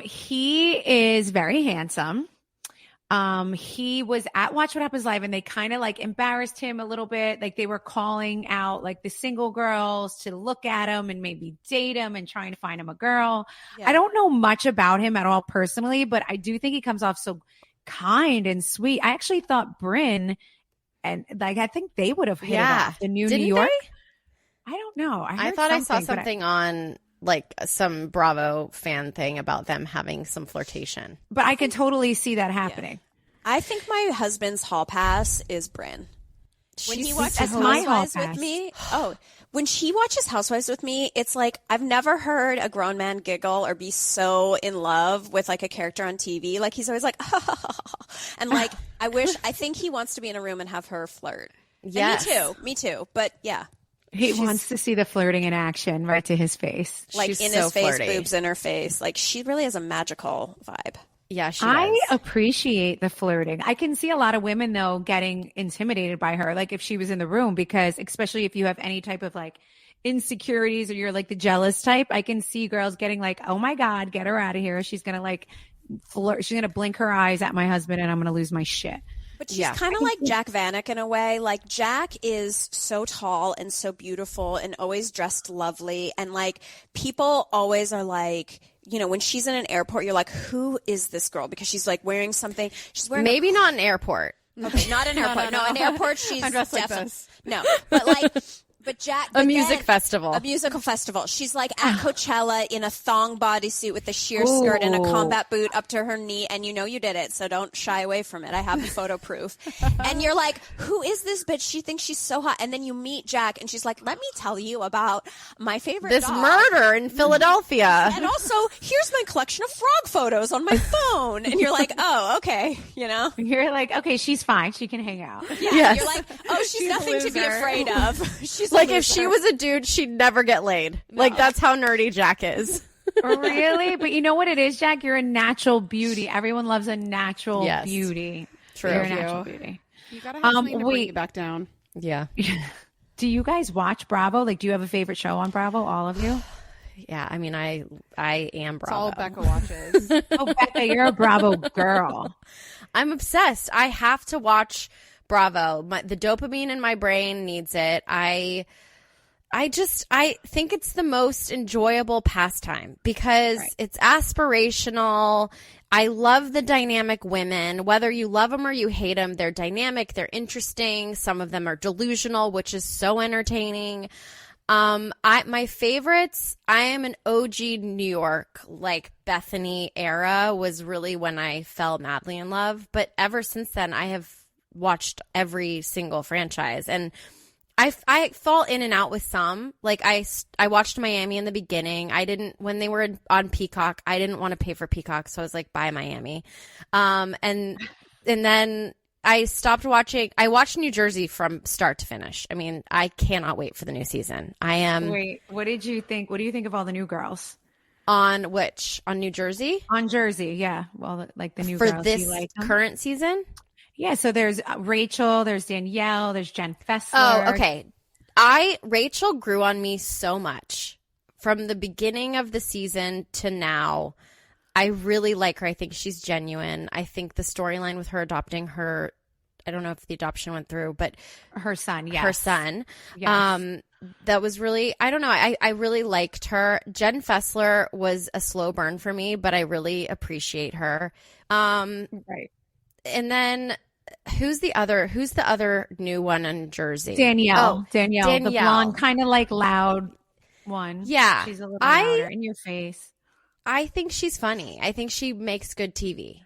he is very handsome. He was at Watch What Happens Live and they kind of embarrassed him a little bit. They were calling out the single girls to look at him and maybe date him and trying to find him a girl. Yeah. I don't know much about him at all personally, but I do think he comes off so kind and sweet. I actually thought Brynn and I think they would have hit it off. The new Didn't New York. they? I don't know. I heard thought I saw but something on like some Bravo fan thing about them having some flirtation. But I can totally see that happening. I think my husband's hall pass is Brynn. When he watches my hall Housewives with pass. me, when she watches Housewives with me, it's like I've never heard a grown man giggle or be so in love with like a character on TV. Like he's always like, and like I think he wants to be in a room and have her flirt. Yes. And me too. But yeah, He wants to see the flirting in action right to his face. like She's in so his face, flirty. boobs in her face. Like she really has a magical vibe. Yeah, she I does. appreciate the flirting. I can see a lot of women though getting intimidated by her, like if she was in the room, because especially if you have any type of like insecurities or you're like the jealous type, I can see girls getting like, oh my God, get her out of here. She's going to like flirt. She's going to blink her eyes at my husband and I'm going to lose my shit. But she's kind of like Jack Vanek in a way. Like Jack is so tall and so beautiful and always dressed lovely. And like people always are like, you know, when she's in an airport, you're like, who is this girl? Because she's like wearing something. She's wearing Maybe not an airport. Okay, not an airport. No, an airport. She's I'm dressed like definitely this. no, but like. But Jack, A music festival. A musical festival. She's like at Coachella in a thong bodysuit with a sheer skirt and a combat boot up to her knee. And you know you did it, so don't shy away from it. I have the photo proof. And you're like, who is this bitch? She thinks she's so hot. And then you meet Jack, and she's like, let me tell you about my favorite This dog. murder in Philadelphia. And also, here's my collection of frog photos on my phone. And you're like, oh, okay, you know? You're like, okay, she's fine. She can hang out. Yeah, Yes. you're like, oh, she's a nothing to be loser. afraid of. She's a Like if she loser. was a dude, she'd never get laid. Like that's how nerdy Jack is. Really? But you know what it is, Jack? You're a natural beauty. Everyone loves a natural Yes. beauty. True. You're a Thank you. natural beauty. You gotta have something to bring wait. you back down. Yeah. Do you guys watch Bravo? Like, do you have a favorite show on Bravo? All of you? Yeah. I mean, I am It's all Bravo. Becca watches. Oh, Becca, you're a Bravo girl. I'm obsessed. I have to watch Bravo. The dopamine in my brain needs it. I think it's the most enjoyable pastime because it's aspirational. I love the dynamic women. Whether you love them or you hate them, they're dynamic, they're interesting. Some of them are delusional, which is so entertaining. My favorites, I am an OG New York, like Bethany era was really when I fell madly in love. But ever since then, I have watched every single franchise, and I fall in and out with some. Like I watched Miami in the beginning. I didn't, when they were on Peacock, I didn't want to pay for Peacock, so I was like, bye Miami. And then I stopped watching. I watched New Jersey from start to finish. I mean, I cannot wait for the new season. I am Wait, what did you think? What do you think of all the new girls? on New Jersey On Jersey, yeah. Well, like the new for girls. Do this you like them? current season. Yeah, so there's Rachel, there's Danielle, there's Jen Fessler. Oh, okay. Rachel grew on me so much from the beginning of the season to now. I really like her. I think she's genuine. I think the storyline with her adopting her, I don't know if the adoption went through, but Her son, yes. her son. Yes. That was really, I don't know. I really liked her. Jen Fessler was a slow burn for me, but I really appreciate her. Right. And then who's the other new one in Jersey? Danielle, the Danielle. blonde, kind of like loud one. Yeah. She's a little louder in your face. I think she's funny. I think she makes good TV.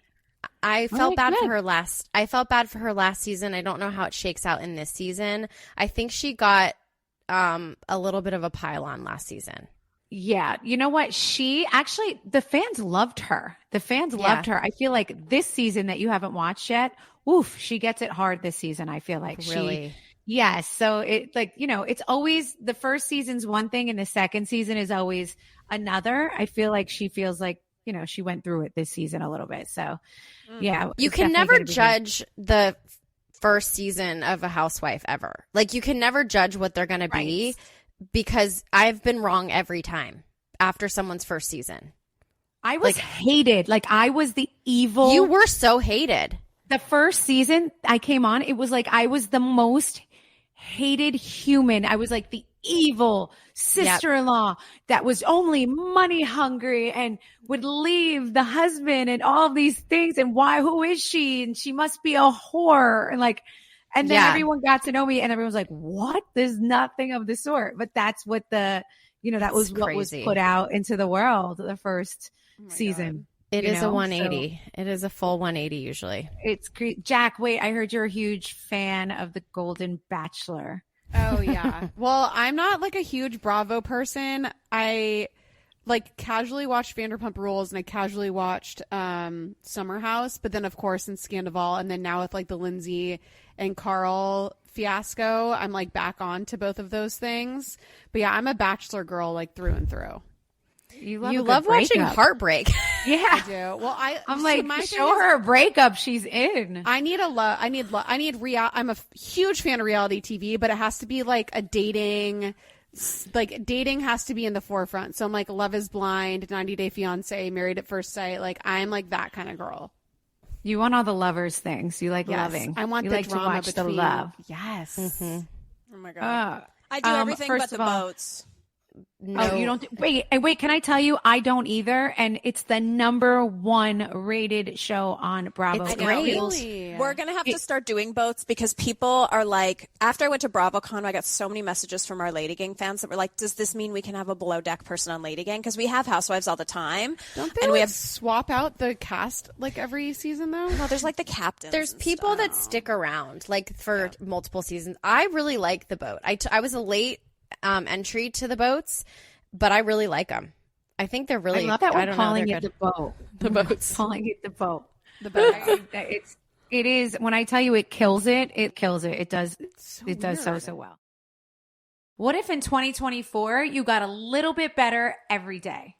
I felt right, bad good. for her last season. I don't know how it shakes out in this season. I think she got a little bit of a pile on last season. Yeah. You know what? The fans loved her. Loved her. I feel like this season that you haven't watched yet, oof, she gets it hard this season. I feel like Really? Yes. So it it's always the first season's one thing and the second season is always another. I feel like she feels like, she went through it this season a little bit. So yeah. You it's can definitely never gonna be good. judge the first season of a housewife ever. Like you can never judge what they're going to be because I've been wrong every time after someone's first season. I was hated. Like I was the evil. You were so hated. The first season I came on, it was like I was the most hated human. I was like the evil sister-in-law that was only money hungry and would leave the husband and all of these things. And who is she? And she must be a whore. And then everyone got to know me and everyone was like, what? There's nothing of the sort. But that's what the that was what was crazy. put out into the world the first season. It you is know? a 180. So it is a full 180 usually. it's great. Jack, wait, I heard you're a huge fan of The Golden Bachelor. Oh yeah. Well, I'm not like a huge Bravo person. I like casually watched Vanderpump Rules and I casually watched Summer House, but then of course in Scandival, and then now with like the Lindsay and Carl fiasco, I'm like back on to both of those things. But yeah, I'm a Bachelor girl like through and through. You You love love watching breakup. heartbreak. Yeah. I do. Well, I'm so like, my thing show is, her a breakup she's in. I need real. I'm a huge fan of reality TV, but it has to be like a dating. Like dating has to be in the forefront. So I'm like Love is Blind, 90 Day Fiance, Married at First Sight. Like I'm like that kind of girl. You want all the lovers things. You like Yes. loving. I want you the like drama to watch between. the love. Yes. Oh my God. I do everything first but of the all- boats. Oh, you don't wait, can I tell you I don't either, and it's the #1 rated show on Bravo. It's I know. great. Really? We're going to have to start doing boats because people are like, after I went to BravoCon, I got so many messages from our LadyGang fans that were like, does this mean we can have a below deck person on LadyGang? Because we have Housewives all the time. Don't they and we have, swap out the cast like every season though? no, there's like the captains. There's and people stuff. that stick around like for multiple seasons. I really like the boat. I was a late entry to the boats, but I really like them. I think they're really. I love that I we're don't know, calling they're it good. the boat. The boats. Calling it the boat. The boat. It is. When I tell you it kills it, it kills it. It does. It does weird. so well. What if in 2024 you got a little bit better every day?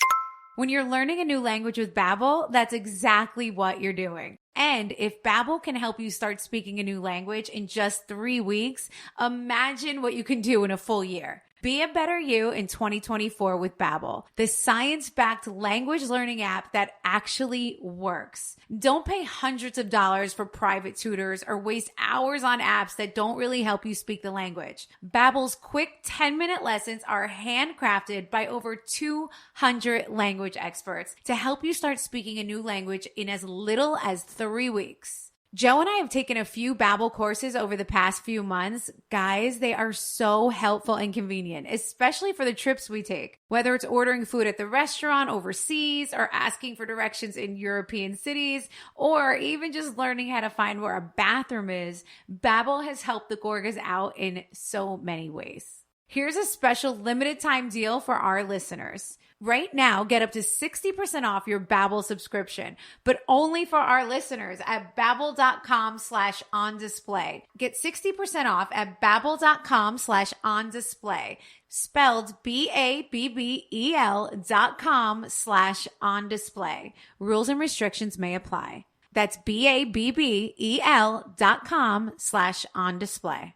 When you're learning a new language with Babbel, that's exactly what you're doing. And if Babbel can help you start speaking a new language in just 3 weeks, imagine what you can do in a full year. Be a better you in 2024 with Babbel, the science-backed language learning app that actually works. Don't pay hundreds of dollars for private tutors or waste hours on apps that don't really help you speak the language. Babbel's quick 10-minute lessons are handcrafted by over 200 language experts to help you start speaking a new language in as little as 3 weeks. Joe and I have taken a few Babbel courses over the past few months. Guys, they are so helpful and convenient, especially for the trips we take. Whether it's ordering food at the restaurant overseas or asking for directions in European cities, or even just learning how to find where a bathroom is, Babbel has helped the Gorgas out in so many ways. Here's a special limited time deal for our listeners. Right now, get up to 60% off your Babbel subscription, but only for our listeners at babbel.com/ondisplay. Get 60% off at babbel.com/ondisplay. Spelled BABBEL.com/ondisplay. Rules and restrictions may apply. That's BABBEL.com/ondisplay.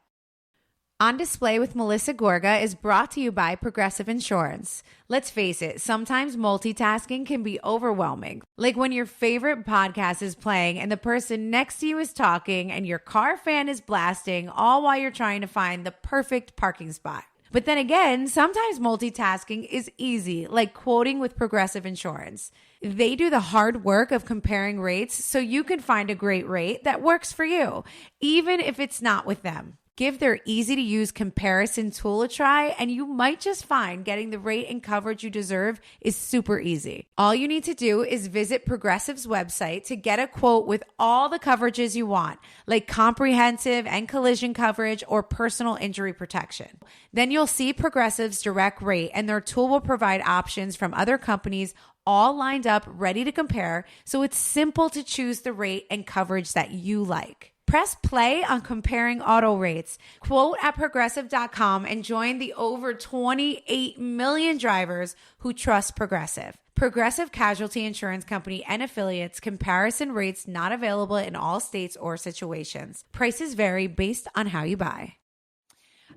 On Display with Melissa Gorga is brought to you by Progressive Insurance. Let's face it, sometimes multitasking can be overwhelming. Like when your favorite podcast is playing and the person next to you is talking and your car fan is blasting, all while you're trying to find the perfect parking spot. But then again, sometimes multitasking is easy, like quoting with Progressive Insurance. They do the hard work of comparing rates so you can find a great rate that works for you, even if it's not with them. Give their easy-to-use comparison tool a try, and you might just find getting the rate and coverage you deserve is super easy. All you need to do is visit Progressive's website to get a quote with all the coverages you want, like comprehensive and collision coverage or personal injury protection. Then you'll see Progressive's direct rate, and their tool will provide options from other companies all lined up, ready to compare, so it's simple to choose the rate and coverage that you like. Press play on comparing auto rates. Quote at Progressive.com and join the over 28 million drivers who trust Progressive. Progressive Casualty Insurance Company and Affiliates. Comparison rates not available in all states or situations. Prices vary based on how you buy.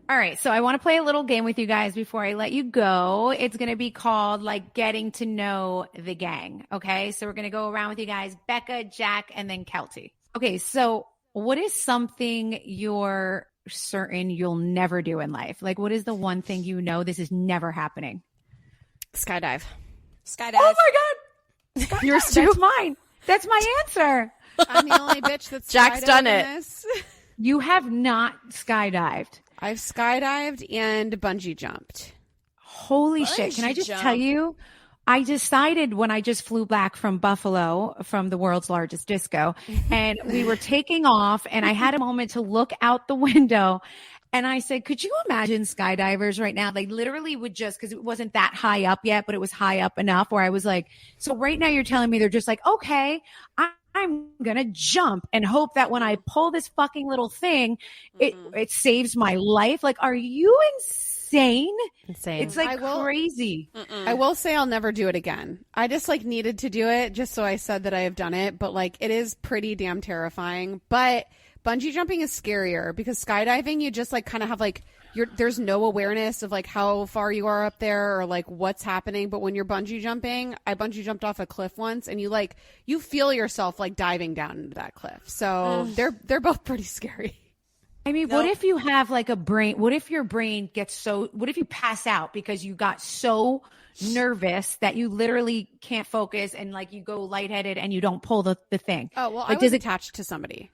All right, so I want to play a little game with you guys before I let you go. It's going to be called like getting to know the gang, okay? So we're going to go around with you guys, Becca, Jack, and then Kelty. Okay, so what is something you're certain you'll never do in life? Like, what is the one thing you know this is never happening? Skydive. Skydive. Oh my God. Yours too? That's mine. That's my answer. I'm the only bitch that's Jack's skydived done in it. this. You have not skydived. I've skydived and bungee jumped. Holy shit. Can I just jump. tell you? I decided when I just flew back from Buffalo, from the world's largest disco, and we were taking off, and I had a moment to look out the window, and I said, could you imagine skydivers right now? They literally would just, because it wasn't that high up yet, but it was high up enough where I was like, so right now you're telling me they're just like, okay, I'm going to jump and hope that when I pull this fucking little thing, it saves my life. Like, are you insane? It's like crazy. I will say I'll never do it again. I just like needed to do it just so I said that I have done it. But like, it is pretty damn terrifying. But bungee jumping is scarier because skydiving, you just like kind of have like, there's no awareness of like how far you are up there or like what's happening. But when you're bungee jumping, I bungee jumped off a cliff once, and you feel yourself like diving down into that cliff. So they're both pretty scary. I mean, what if you have like a brain? What if your brain what if you pass out because you got so nervous that you literally can't focus and like you go lightheaded and you don't pull the thing? Oh, well, like, I was attached to somebody.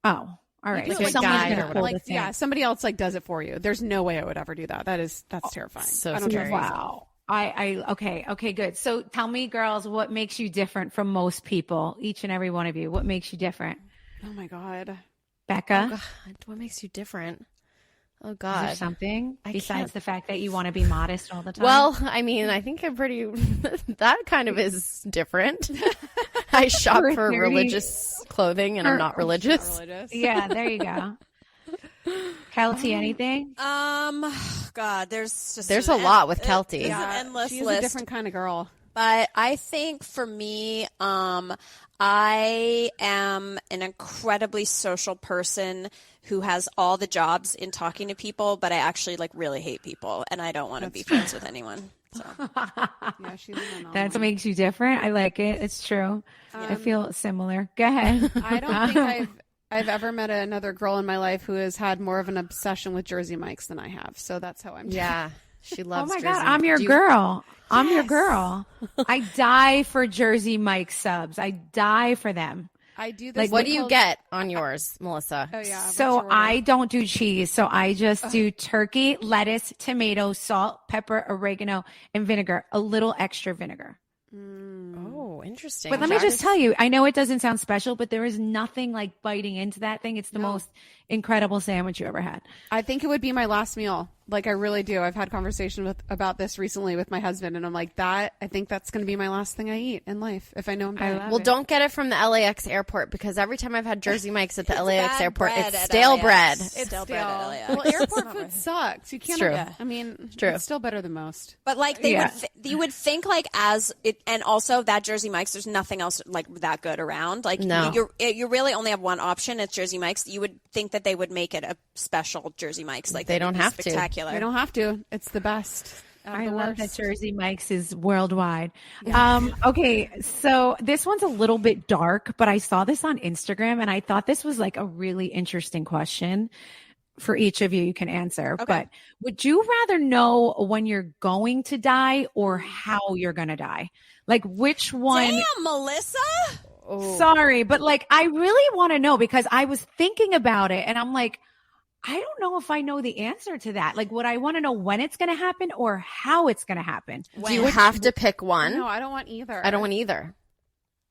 Oh, all right. You So like someone's died gonna or pull whatever. the thing. Yeah, somebody else like does it for you. There's no way I would ever do that. That's terrifying. So I don't scary. trust Wow. Okay, good. So tell me, girls, what makes you different from most people? Each and every one of you. What makes you different? Oh my God. Becca? Oh, God. What makes you different? Oh Is God. there something I besides can't- the fact that you want to be modest all the time? Well, I mean, I think I'm pretty. That kind of is different. I shop For for 30 religious clothing, and I'm not religious. yeah, there you go. Kelty, anything? God, there's a lot with Kelty. There's an endless She's list. a different kind of girl. But I think for me, I am an incredibly social person who has all the jobs in talking to people, but I actually like really hate people, and I don't want to be friends with anyone. So. Yeah, she's an anomaly. That's what makes you different. I like it. It's true. I feel similar. Go ahead. I don't think I've ever met another girl in my life who has had more of an obsession with Jersey Mike's than I have. So that's how I'm doing. Yeah, she Oh loves. my Jersey. God, I'm your girl. I'm your girl. I die for Jersey Mike subs. I die for them. I do this. Like, What do you get on yours, Melissa? Oh yeah. So I don't do cheese. So I just do turkey, lettuce, tomato, salt, pepper, oregano, and vinegar. A little extra vinegar. Oh, interesting. But let me just tell you, I know it doesn't sound special, but there is nothing like biting into that thing. It's the most incredible sandwich you ever had. I think it would be my last meal. Like I really do. I've had conversation about this recently with my husband, and I'm like, I think that's going to be my last thing I eat in life if I know I'm dying. Well, don't get it from the LAX airport, because every time I've had Jersey Mike's at the LAX bad airport, bread it's at stale LAX. bread. It's stale bread at LAX. Well, airport food sucks. You can't. true. I mean, True. it's still better than most. But like you would think like and also that Jersey Mike's, there's nothing else like that good around. Like No. you really only have one option. It's Jersey Mike's. You would think that they would make it a special Jersey Mike's. Like They don't have to. spectacular. I don't have to. It's the best. I love that Jersey Mike's is worldwide. Okay, so this one's a little bit dark, but I saw this on Instagram and I thought this was like a really interesting question for each of you. You can answer. Okay. But would you rather know when you're going to die or how you're going to die? Like which one? Damn, Melissa. Sorry, but like I really want to know because I was thinking about it and I'm like, I don't know if I know the answer to that. Like, would I want to know when it's going to happen or how it's going to happen? Do you have to pick one? No, I don't want either. I don't want either.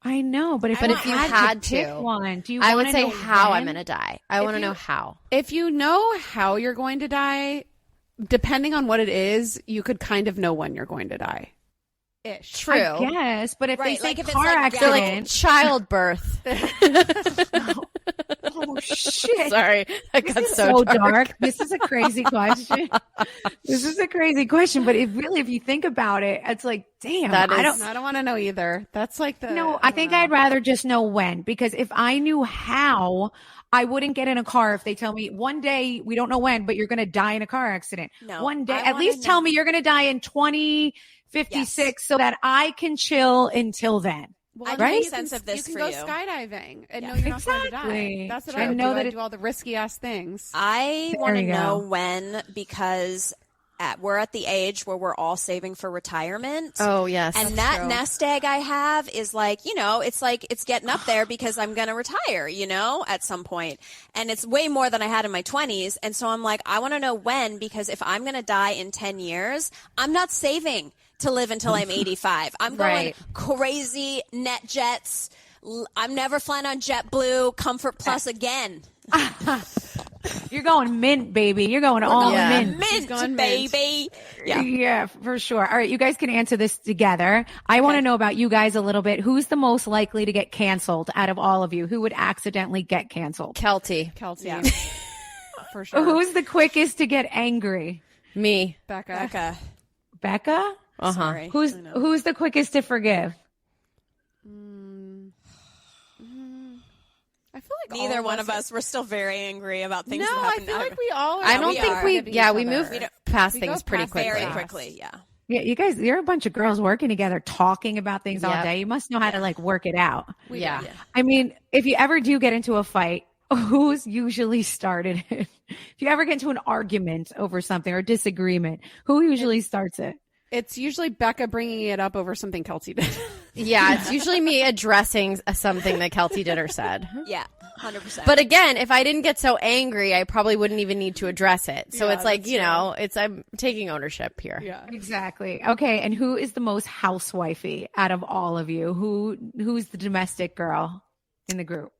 I know, but if you had pick to, one, do you? I would wanna say know how I'm when? going to die. I want to know how. If you know how you're going to die, depending on what it is, you could kind of know when you're going to die. Ish. True. I guess, but if Right, they say like if it's car like They're like accident, childbirth. oh shit! Sorry, I got This is so dark. dark. This is a crazy question. This is a crazy question, but if you think about it, it's like, damn, That I is- don't. I don't want to know either. That's like the. No, I think I'd rather just know when, because if I knew how, I wouldn't get in a car if they tell me one day, we don't know when, but you're going to die in a car accident. No, One day, I at wanna least know. tell me you're going to die in 2056 so that I can chill until then. Well, I right? make sense of this you for can you. go skydiving and know Yeah. you're not going to Exactly. die. That's what I I would know do. that I'd it- do all the risky ass things. I There want to you know go. when, because we're at the age where we're all saving for retirement. Oh, yes. And that nest egg I have is like, it's like it's getting up there because I'm going to retire, at some point. And it's way more than I had in my 20s. And so I'm like, I want to know when, because if I'm going to die in 10 years, I'm not saving to live until I'm 85. I'm going crazy net jets. I'm never flying on JetBlue, Comfort Plus again. You're going mint, baby. You're going all mint. Mint, baby. Yeah, for sure. All right, you guys can answer this together. I want to know about you guys a little bit. Who's the most likely to get canceled out of all of you? Who would accidentally get canceled? Kelty. Yeah. For sure. Who's the quickest to get angry? Me. Becca. Becca? Sorry. Who's the quickest to forgive? I feel like neither one of us. We're still very angry about things that I happen. feel like we all are. I don't think we move past We things go pretty past quickly. very quickly. Yeah. Yeah, you guys, you're a bunch of girls working together, talking about things all Yep. day. You must know how to work it out. Yeah. I mean, if you ever do get into a fight, who's usually started it? If you ever get into an argument over something or disagreement, who usually starts it? It's usually Becca bringing it up over something Kelty did. Yeah, it's usually me addressing something that Kelty did or said. Yeah. 100%. But again, if I didn't get so angry, I probably wouldn't even need to address it. So it's like, I'm taking ownership here. Yeah. Exactly. Okay. And who is the most housewifey out of all of you? Who's the domestic girl in the group?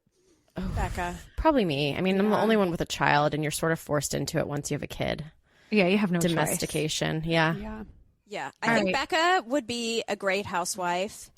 Becca. Probably me. I mean, I'm the only one with a child, and you're sort of forced into it once you have a kid. Yeah, you have no choice. Domestication. Yeah. Yeah. I think Becca would be a great housewife.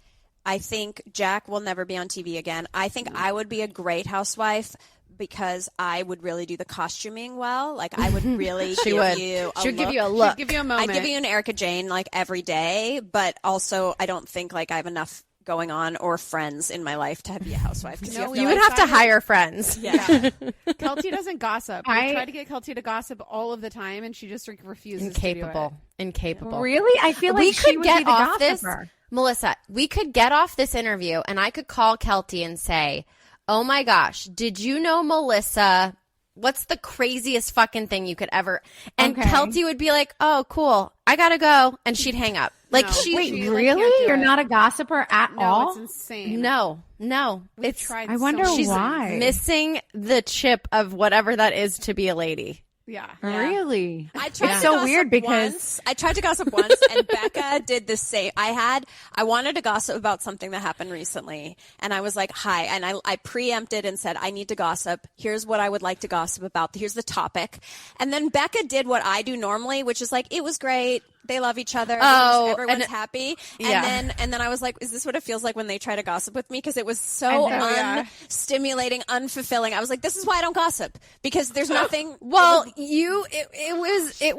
I think Jack will never be on TV again. I think I would be a great housewife because I would really do the costuming well. Like, I would really She give would. you a She would give look. you a look. Give you a moment. I'd give you an Erica Jane every day, but also I don't think I have enough going on or friends in my life to be a housewife. You would have to hire friends. Yeah. Kelty doesn't gossip. I try to get Kelty to gossip all of the time, and she just refuses to do it. Incapable. Really? I feel like We she could would get be the off gossiper. this, Melissa. We could get off this interview, and I could call Kelty and say, "Oh my gosh, did you know Melissa? What's the craziest fucking thing you could ever?" And Kelty would be like, "Oh, cool. I gotta go," and she'd hang up. Wait, really? You're not a gossiper at all? No, it's insane. No. We've tried I wonder so much. why. Missing the chip of whatever that is to be a lady. Yeah. Really? I tried It's to so gossip weird because once. I tried to gossip once, and Becca did the same. I wanted to gossip about something that happened recently, and I was like, "Hi," and I preempted and said, "I need to gossip. Here's what I would like to gossip about. Here's the topic." And then Becca did what I do normally, which is it was great. They love each other. Everyone's happy. And then I was like, is this what it feels like when they try to gossip with me? Because it was so unstimulating, unfulfilling. I was like, this is why I don't gossip, because there's nothing. Well, it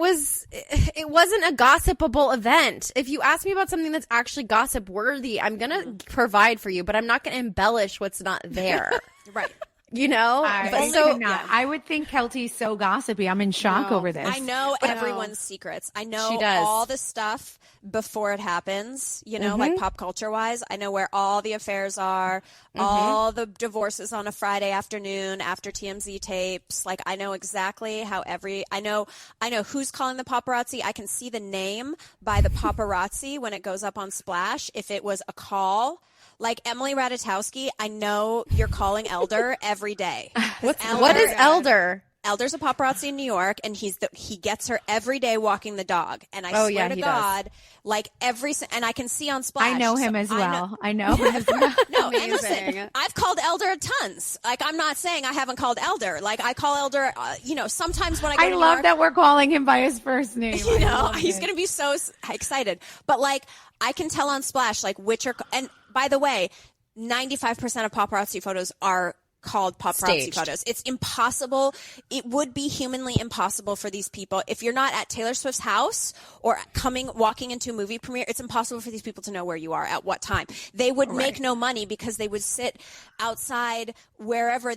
wasn't a gossipable event. If you ask me about something that's actually gossip worthy, I'm gonna provide for you, but I'm not gonna embellish what's not there. Right. I would think Kelty's so gossipy. I'm in shock over this. I know everyone's secrets. I know all the stuff before it happens, like pop culture wise. I know where all the affairs are, all the divorces on a Friday afternoon after TMZ tapes. I know exactly how I know who's calling the paparazzi. I can see the name by the paparazzi when it goes up on Splash. If it was a call, like Emily Ratajkowski, I know you're calling Elder every day. What is Elder? Elder's a paparazzi in New York, and he gets her every day walking the dog. And I swear to God, and I can see on Splash. I know him as well. I know him as well. No, and listen, I've called Elder tons. I'm not saying I haven't called Elder. I call Elder, sometimes when I go to New love York, that we're calling him by his first name. He's going to be so excited. But I can tell on Splash, which are, and by the way, 95% of paparazzi photos are called paparazzi Staged. photos. It's impossible. It would be humanly impossible for these people. If you're not at Taylor Swift's house or walking into a movie premiere, it's impossible for these people to know where you are at what time. They would make no money because they would sit outside whatever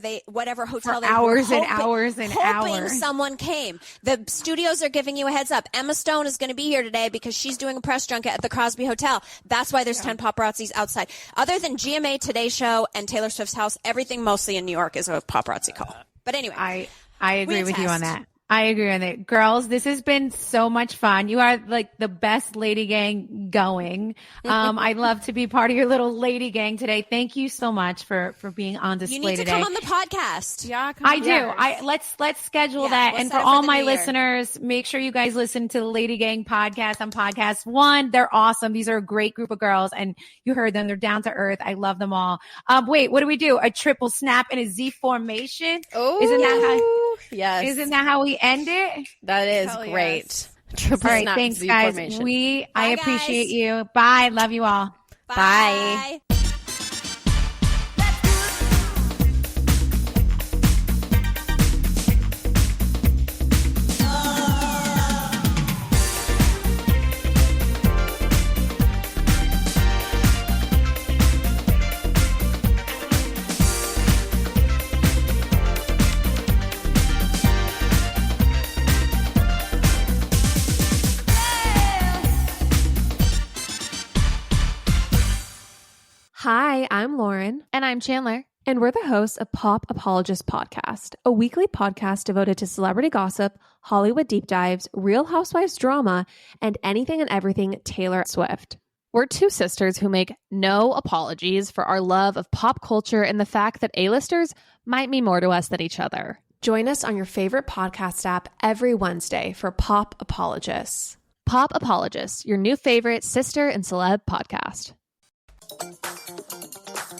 hotel they were hours and hours and hoping hours. someone came. The studios are giving you a heads up. Emma Stone is going to be here today because she's doing a press junket at the Crosby Hotel. That's why there's 10 paparazzis outside. Other than GMA, Today Show, and Taylor Swift's house, everything mostly in New York is a paparazzi call. But anyway, I agree with you on that. I agree with it. Girls, this has been so much fun. You are like the best Lady Gang going. I'd love to be part of your little Lady Gang today. Thank you so much for being on display today. You need to come on the podcast. Yeah, I do. Let's schedule that. we'll And set for it all the my new year. listeners, make sure you guys listen to the Lady Gang podcast on PodcastOne. They're awesome. These are a great group of girls, and you heard them. They're down to earth. I love them all. Wait, what do we do? A triple snap and a Z formation? Oh, Isn't that how we end it? That is Hell great. yes. Triple All right, snap thanks, Z guys. formation. I Bye, appreciate guys. you. Bye. Love you all. Bye. Hi, I'm Lauren. And I'm Chandler. And we're the hosts of Pop Apologist Podcast, a weekly podcast devoted to celebrity gossip, Hollywood deep dives, Real Housewives drama, and anything and everything Taylor Swift. We're two sisters who make no apologies for our love of pop culture and the fact that A-listers might mean more to us than each other. Join us on your favorite podcast app every Wednesday for Pop Apologists. Pop Apologists, your new favorite sister and celeb podcast.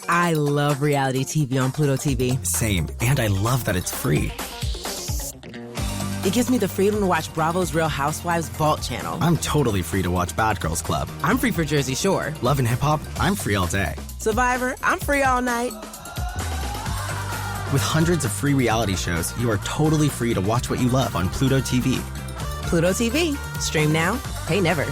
I love reality TV on Pluto TV. Same, and I love that it's free. It gives me the freedom to watch Bravo's Real Housewives Vault channel. I'm totally free to watch Bad Girls Club. I'm free for Jersey Shore. Love and hip hop, I'm free all day. Survivor, I'm free all night. With hundreds of free reality shows, you are totally free to watch what you love on Pluto TV. Pluto TV. Stream now, pay never.